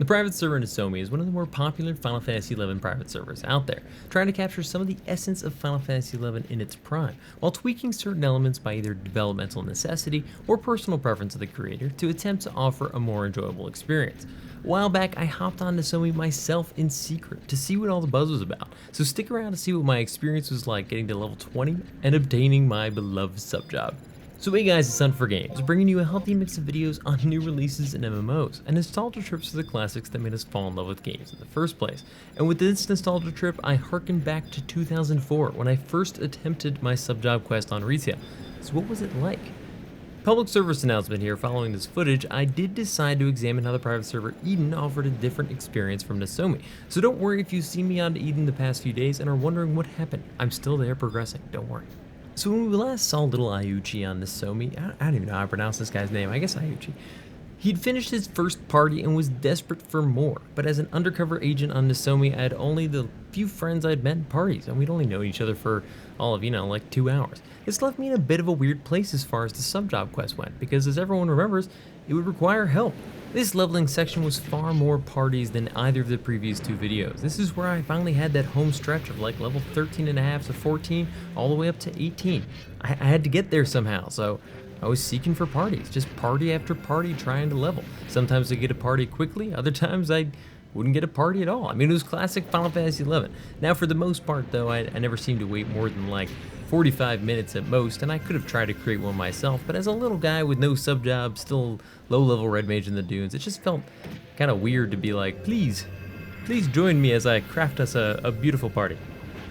The private server Nasomi is one of the more popular Final Fantasy XI private servers out there, trying to capture some of the essence of Final Fantasy XI in its prime, while tweaking certain elements by either developmental necessity or personal preference of the creator to attempt to offer a more enjoyable experience. A while back, I hopped on Nasomi myself in secret to see what all the buzz was about, so stick around to see what my experience was like getting to level 20 and obtaining my beloved Subjob. So hey guys, it's Huntin for Games, bringing you a healthy mix of videos on new releases and MMOs, and nostalgia trips to the classics that made us fall in love with games in the first place. And with this nostalgia trip, I harkened back to 2004, when I first attempted my Subjob quest on retail. So what was it like? Public service announcement here. Following this footage, I did decide to examine how the private server Eden offered a different experience from Nasomi. So don't worry if you've seen me on Eden the past few days and are wondering what happened. I'm still there progressing, don't worry. So when we last saw little Ayuchi on Nasomi, I don't even know how to pronounce this guy's name, I guess Ayuchi. He'd finished his first party and was desperate for more, but as an undercover agent on Nasomi, I had only the few friends I'd met in parties, and we'd only known each other for all of, like 2 hours. This left me in a bit of a weird place as far as the Subjob quest went, because as everyone remembers, it would require help. This leveling section was far more parties than either of the previous two videos. This is where I finally had that home stretch of like level 13.5 to 14 all the way up to 18. I had to get there somehow, so I was seeking for parties, just party after party trying to level. Sometimes I'd get a party quickly, other times I wouldn't get a party at all. I mean, it was classic Final Fantasy XI. Now for the most part though, I never seemed to wait more than like 45 minutes at most, and I could have tried to create one myself, but as a little guy with no Subjob, still low-level red mage in the dunes, it just felt kind of weird to be like, please join me as I craft us a beautiful party.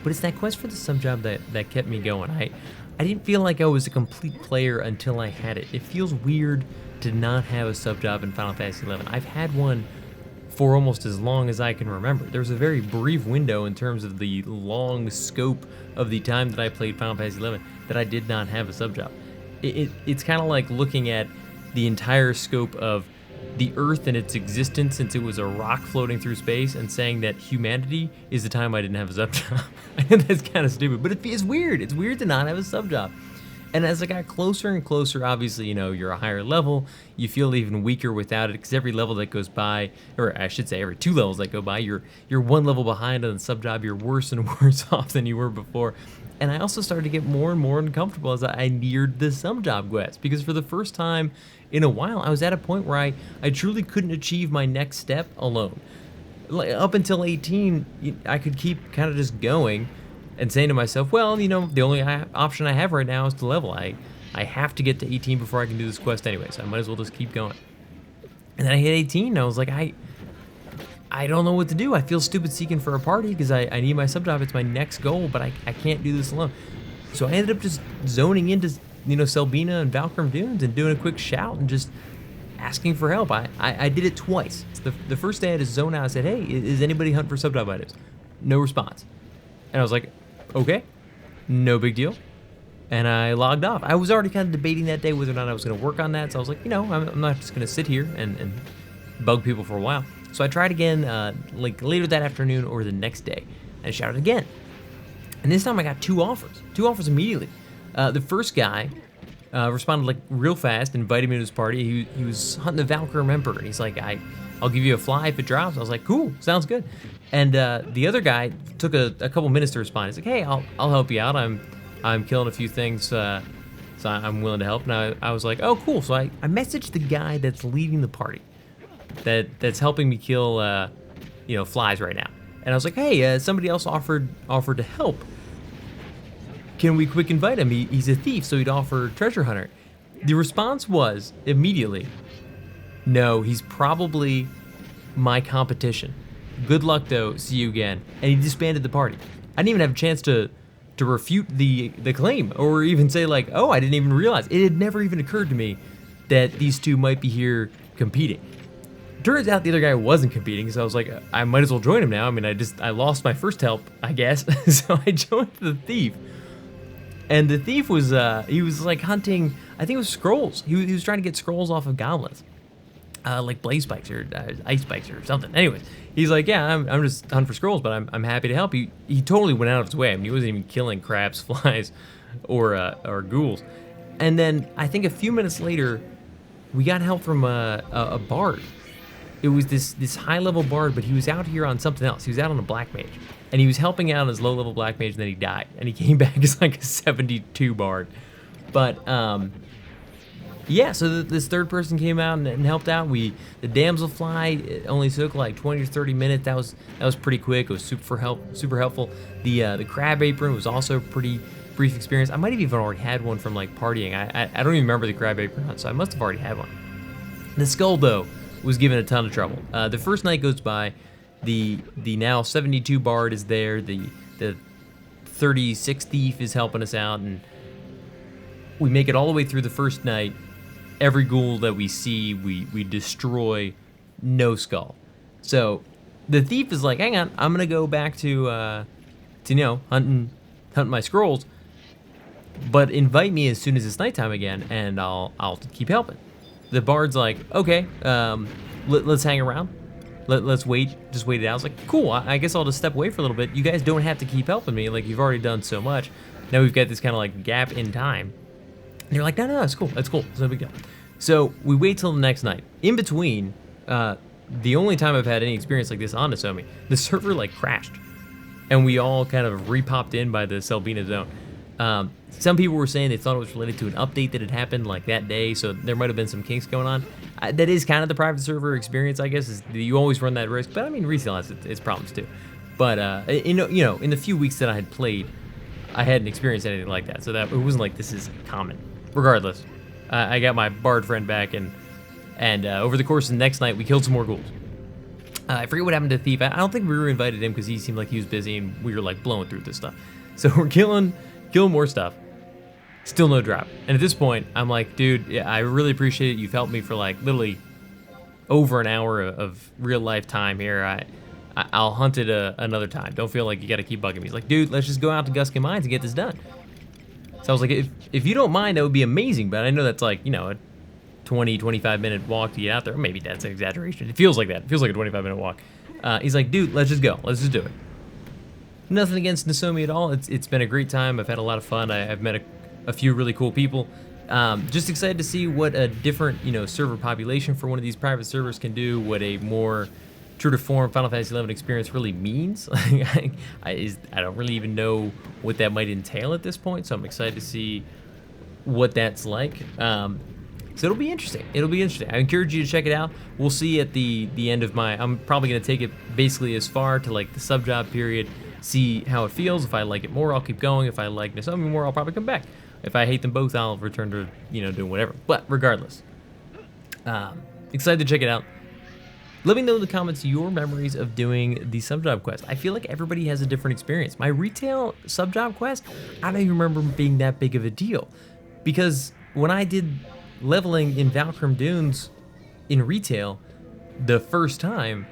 But it's that quest for the Subjob that kept me going. I didn't feel like I was a complete player until I had it. It feels weird to not have a Subjob in Final Fantasy XI. I've had one for almost as long as I can remember. There was a very brief window in terms of the long scope of the time that I played Final Fantasy XI that I did not have a Subjob. It's kind of like looking at the entire scope of the Earth and its existence since it was a rock floating through space and saying that humanity is the time I didn't have a Subjob. I know that's kind of stupid, but it's weird. It's weird to not have a Subjob. And as I got closer and closer, obviously, you're a higher level, you feel even weaker without it, because every level that goes by, or I should say every 2 levels that go by, you're one level behind on the Subjob, you're worse and worse off than you were before. And I also started to get more and more uncomfortable as I neared the Subjob quest, because for the first time in a while, I was at a point where I truly couldn't achieve my next step alone. Like, up until 18, I could keep kind of just going, and saying to myself, well, the only option I have right now is to level. I have to get to 18 before I can do this quest anyway, so I might as well just keep going. And then I hit 18, and I was like, I don't know what to do. I feel stupid seeking for a party because I need my Subjob. It's my next goal, but I can't do this alone. So I ended up just zoning into, Selbina and Valkyrie Dunes and doing a quick shout and just asking for help. I did it twice. The first day I had to zone out. I said, hey, is anybody hunting for Subjob items? No response. And I was like, okay, no big deal. And I logged off. I was already kind of debating that day whether or not I was going to work on that. So I was like, I'm not just going to sit here and bug people for a while. So I tried again, like later that afternoon or the next day, and shouted again. And this time I got 2 offers immediately. The first guy responded like real fast, invited me to his party. He was hunting the Valkyrie Emperor, and he's like, I'll give you a fly if it drops. I was like, cool, sounds good. And the other guy took a couple minutes to respond. He's like, hey, I'll help you out. I'm killing a few things, so I'm willing to help. And I was like, oh, cool. So I messaged the guy that's leading the party, that's helping me kill, flies right now. And I was like, hey, somebody else offered to help. Can we quick invite him? He's a thief, so he'd offer treasure hunter. The response was immediately, no, he's probably my competition. Good luck though, see you again. And he disbanded the party. I didn't even have a chance to refute the claim or even say like, oh, I didn't even realize. It had never even occurred to me that these two might be here competing. Turns out the other guy wasn't competing, so I was like, I might as well join him now. I mean, I lost my first help, I guess. So I joined the thief. And the thief was, he was like hunting, I think it was scrolls. He was trying to get scrolls off of goblins. Like blaze spikes or ice spikes or something. Anyways, he's like, yeah, I'm just hunting for scrolls, but I'm happy to help. He totally went out of his way. I mean, he wasn't even killing crabs, flies, or ghouls. And then I think a few minutes later, we got help from a bard. it was this high level bard, but he was out here on something else. He was out on a black mage, and he was helping out as low level black mage, and then he died, and he came back as like a 72 bard. But yeah, so this third person came out and helped out. The damselfly, it only took like 20 to 30 minutes. That was pretty quick. It was super helpful. The crab apron was also a pretty brief experience. I might have even already had one from like partying. I don't even remember the crab apron hunt, so I must have already had one. The skull though was given a ton of trouble. The first night goes by. The now 72 bard is there. The 36 thief is helping us out, and we make it all the way through the first night. Every ghoul that we see, we destroy, no skull. So the thief is like, hang on, I'm gonna go back to hunting my scrolls, but invite me as soon as it's nighttime again, and I'll keep helping. The bard's like, okay, let's hang around. Let's wait, just wait it out. I was like, cool, I guess I'll just step away for a little bit. You guys don't have to keep helping me, like you've already done so much. Now we've got this kind of like gap in time. And you're like, no, it's cool, it's no big deal. So we wait till the next night. In between, the only time I've had any experience like this on Nasomi, the server like crashed, and we all kind of re-popped in by the Selbina zone. Some people were saying they thought it was related to an update that had happened like that day, so there might have been some kinks going on. That is kind of the private server experience, I guess, is you always run that risk, but I mean, resale has its problems too. But in the few weeks that I had played, I hadn't experienced anything like that, so that it wasn't like this is common. Regardless, I got my bard friend back, and over the course of the next night, we killed some more ghouls. I forget what happened to Thief. I don't think we were invited him because he seemed like he was busy, and we were like blowing through this stuff. So we're killing more stuff. Still no drop. And at this point, I'm like, dude, yeah, I really appreciate it. You've helped me for like literally over an hour of real life time here. I'll hunt it another time. Don't feel like you got to keep bugging me. He's like, dude, let's just go out to Guskin Mines and get this done. So I was like, if you don't mind, that would be amazing. But I know that's like, a 20, 25 minute walk to get out there. Maybe that's an exaggeration. It feels like that. It feels like a 25-minute walk. He's like, dude, let's just go. Let's just do it. Nothing against Nasomi at all. It's been a great time. I've had a lot of fun. I've met a few really cool people. Just excited to see what a different, server population for one of these private servers can do. What a more true to form Final Fantasy XI experience really means. I don't really even know what that might entail at this point, so I'm excited to see what that's like. So it'll be interesting. I encourage you to check it out. We'll see at the end of I'm probably going to take it basically as far to like the Subjob period, see how it feels. If I like it more, I'll keep going. If I like Nasomi more, I'll probably come back. If I hate them both, I'll return to, doing whatever. But regardless, excited to check it out. Let me know in the comments your memories of doing the Subjob quest. I feel like everybody has a different experience. My retail Subjob quest, I don't even remember being that big of a deal. Because when I did leveling in Valkyrie Dunes in retail the first time,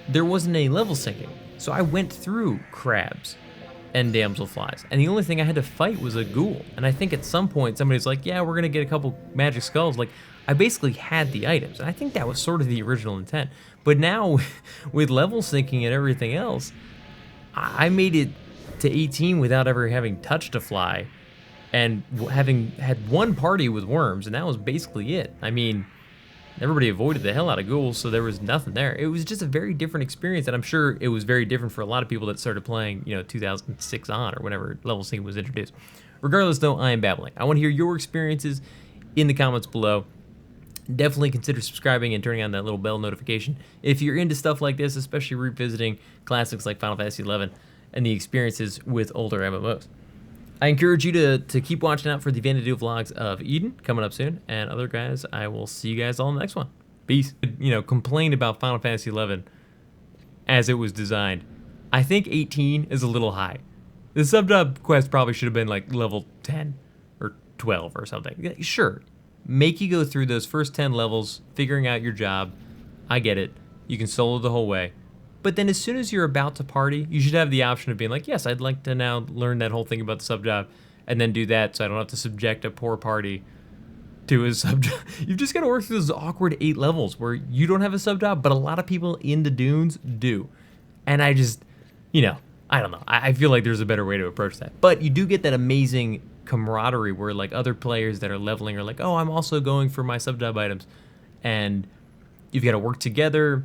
there wasn't any level syncing. So I went through crabs and damselflies, and the only thing I had to fight was a ghoul. And I think at some point somebody's like, yeah, we're gonna get a couple magic skulls. Like, I basically had the items, and I think that was sort of the original intent. But now, with level syncing and everything else, I made it to 18 without ever having touched a fly, and having had one party with worms, and that was basically it. I mean, everybody avoided the hell out of ghouls, so there was nothing there. It was just a very different experience, and I'm sure it was very different for a lot of people that started playing, 2006 on, or whenever level syncing was introduced. Regardless, though, I am babbling. I want to hear your experiences in the comments below. Definitely consider subscribing and turning on that little bell notification if you're into stuff like this, especially revisiting classics like Final Fantasy XI and the experiences with older MMOs. I encourage you to keep watching out for the Vanity vlogs of Eden coming up soon, and other guys, I will see you guys all in the next one. Peace. Complain about Final Fantasy XI as it was designed. I think 18 is a little high. The Subjob quest probably should have been like level 10 or 12 or something. Sure. Make you go through those first 10 levels, figuring out your job. I get it. You can solo the whole way. But then as soon as you're about to party, you should have the option of being like, yes, I'd like to now learn that whole thing about the Subjob, and then do that so I don't have to subject a poor party to a Subjob. You've just got to work through those awkward 8 levels where you don't have a Subjob, but a lot of people in the dunes do. And I just, I don't know. I feel like there's a better way to approach that. But you do get that amazing camaraderie where like other players that are leveling are like, oh, I'm also going for my Subjob items, and you've got to work together.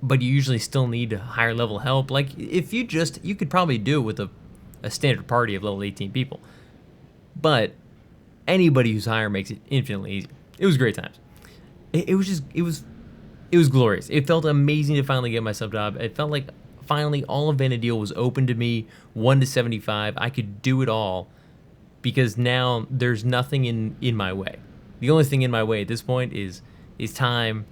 but you usually still need higher level help. Like if you could probably do it with a standard party of level 18 people, but anybody who's higher makes it infinitely easier. It was great times. It was glorious. It felt amazing to finally get my sub job. It felt like finally all of Vanadil was open to me, 1 to 75. I could do it all because now there's nothing in my way. The only thing in my way at this point is time,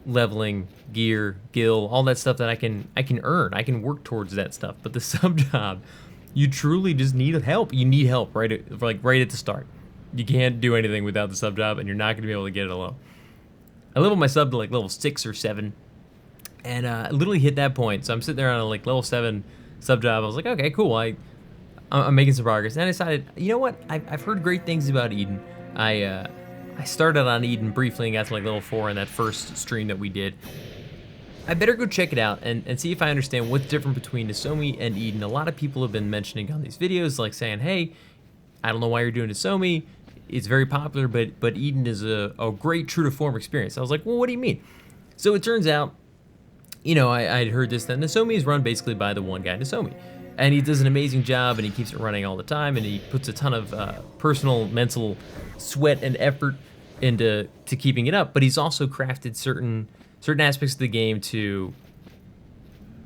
leveling, gear, gil, all that stuff that I can earn. I can work towards that stuff. But the sub job, you truly just need help. You need help right at the start. You can't do anything without the sub job, and you're not going to be able to get it alone. I leveled my sub to like level 6 or 7, and I literally hit that point. So I'm sitting there on a like level 7 sub job. I was like, okay, cool. I'm making some progress. And I decided, you know what? I've heard great things about Eden. I started on Eden briefly and got to like level 4 in that first stream that we did. I better go check it out and see if I understand what's different between Nasomi and Eden. A lot of people have been mentioning on these videos, like saying, hey, I don't know why you're doing Nasomi. It's very popular, but Eden is a great true to form experience. I was like, well, what do you mean? So it turns out, you know, I'd heard this, that Nasomi is run basically by the one guy, Nasomi. And he does an amazing job, and he keeps it running all the time, and he puts a ton of personal, mental sweat and effort into keeping it up. But he's also crafted certain aspects of the game to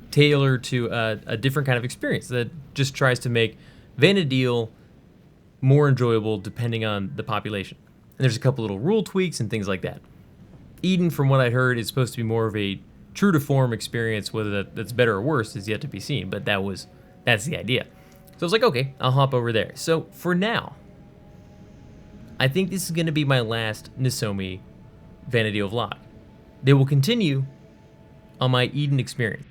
tailor to a different kind of experience that just tries to make Vanadil more enjoyable depending on the population. And there's a couple little rule tweaks and things like that. Eden, from what I heard, is supposed to be more of a true to form experience. Whether that's better or worse is yet to be seen, but that's the idea. So I was like, okay, I'll hop over there. So for now, I think this is going to be my last Nasomi Vanadil vlog. They will continue on my Eden experience.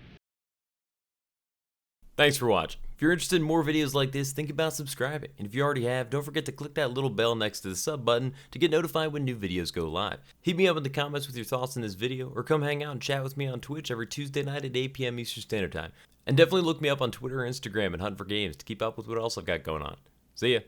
Thanks for watching. If you're interested in more videos like this, think about subscribing. And if you already have, don't forget to click that little bell next to the sub button to get notified when new videos go live. Hit me up in the comments with your thoughts on this video, or come hang out and chat with me on Twitch every Tuesday night at 8 p.m. Eastern Standard Time. And definitely look me up on Twitter or Instagram and Hunt for Games to keep up with what else I've got going on. See ya.